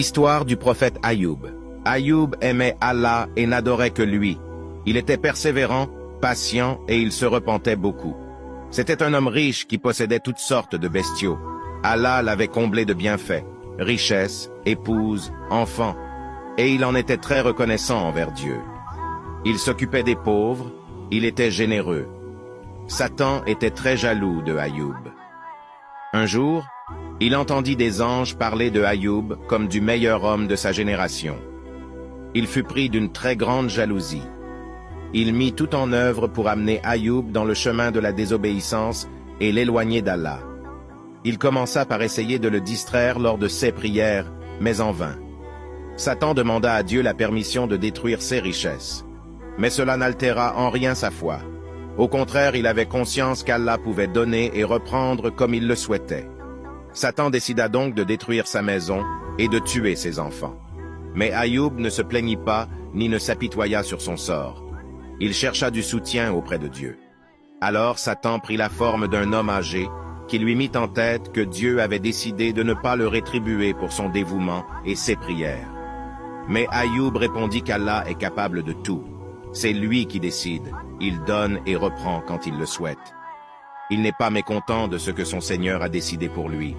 Histoire du prophète Ayoub. Ayoub aimait Allah et n'adorait que lui. Il était persévérant, patient et il se repentait beaucoup. C'était un homme riche qui possédait toutes sortes de bestiaux. Allah l'avait comblé de bienfaits, richesses, épouses, enfants, et il en était très reconnaissant envers Dieu. Il s'occupait des pauvres, il était généreux. Satan était très jaloux de Ayoub. Un jour, il entendit des anges parler de Ayoub comme du meilleur homme de sa génération. Il fut pris d'une très grande jalousie. Il mit tout en œuvre pour amener Ayoub dans le chemin de la désobéissance et l'éloigner d'Allah. Il commença par essayer de le distraire lors de ses prières, mais en vain. Satan demanda à Dieu la permission de détruire ses richesses. Mais cela n'altéra en rien sa foi. Au contraire, il avait conscience qu'Allah pouvait donner et reprendre comme il le souhaitait. Satan décida donc de détruire sa maison et de tuer ses enfants. Mais Ayoub ne se plaignit pas ni ne s'apitoya sur son sort. Il chercha du soutien auprès de Dieu. Alors Satan prit la forme d'un homme âgé qui lui mit en tête que Dieu avait décidé de ne pas le rétribuer pour son dévouement et ses prières. Mais Ayoub répondit qu'Allah est capable de tout. C'est lui qui décide, il donne et reprend quand il le souhaite. Il n'est pas mécontent de ce que son Seigneur a décidé pour lui.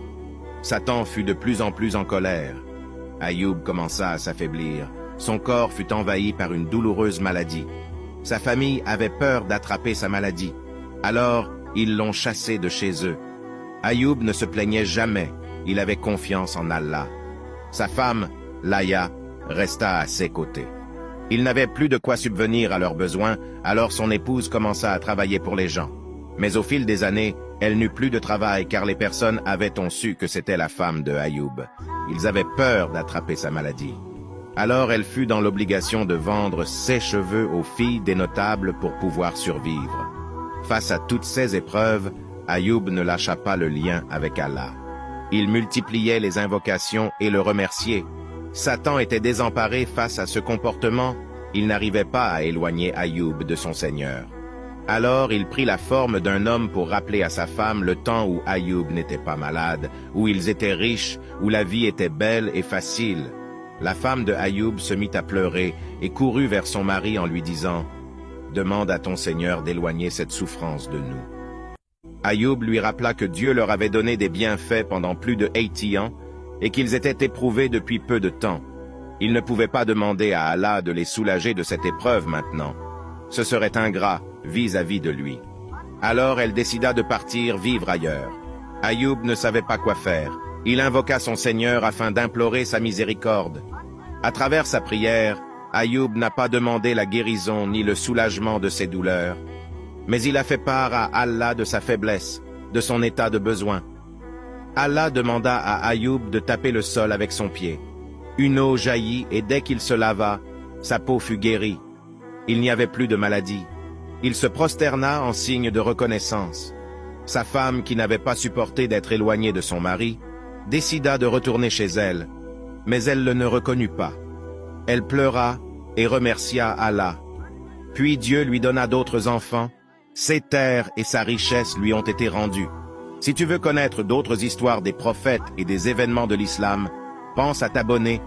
Satan fut de plus en plus en colère. Ayoub commença à s'affaiblir. Son corps fut envahi par une douloureuse maladie. Sa famille avait peur d'attraper sa maladie. Alors, ils l'ont chassé de chez eux. Ayoub ne se plaignait jamais. Il avait confiance en Allah. Sa femme, Laya, resta à ses côtés. Il n'avait plus de quoi subvenir à leurs besoins, alors son épouse commença à travailler pour les gens. Mais au fil des années, elle n'eut plus de travail car les personnes avaient su que c'était la femme de Ayoub. Ils avaient peur d'attraper sa maladie. Alors elle fut dans l'obligation de vendre ses cheveux aux filles des notables pour pouvoir survivre. Face à toutes ces épreuves, Ayoub ne lâcha pas le lien avec Allah. Il multipliait les invocations et le remerciait. Satan était désemparé face à ce comportement. Il n'arrivait pas à éloigner Ayoub de son Seigneur. Alors il prit la forme d'un homme pour rappeler à sa femme le temps où Ayoub n'était pas malade, où ils étaient riches, où la vie était belle et facile. La femme de Ayoub se mit à pleurer et courut vers son mari en lui disant « Demande à ton Seigneur d'éloigner cette souffrance de nous. » Ayoub lui rappela que Dieu leur avait donné des bienfaits pendant plus de 80 ans et qu'ils étaient éprouvés depuis peu de temps. Il ne pouvait pas demander à Allah de les soulager de cette épreuve maintenant. Ce serait ingrat vis-à-vis de lui. Alors elle décida de partir vivre ailleurs. Ayoub ne savait pas quoi faire. Il invoqua son Seigneur afin d'implorer sa miséricorde. À travers sa prière, Ayoub n'a pas demandé la guérison ni le soulagement de ses douleurs, mais il a fait part à Allah de sa faiblesse, de son état de besoin. Allah demanda à Ayoub de taper le sol avec son pied. Une eau jaillit et dès qu'il se lava, sa peau fut guérie. Il n'y avait plus de maladie. Il se prosterna en signe de reconnaissance. Sa femme, qui n'avait pas supporté d'être éloignée de son mari, décida de retourner chez elle, mais elle ne le reconnut pas. Elle pleura et remercia Allah. Puis Dieu lui donna d'autres enfants. Ses terres et sa richesse lui ont été rendues. Si tu veux connaître d'autres histoires des prophètes et des événements de l'islam, pense à t'abonner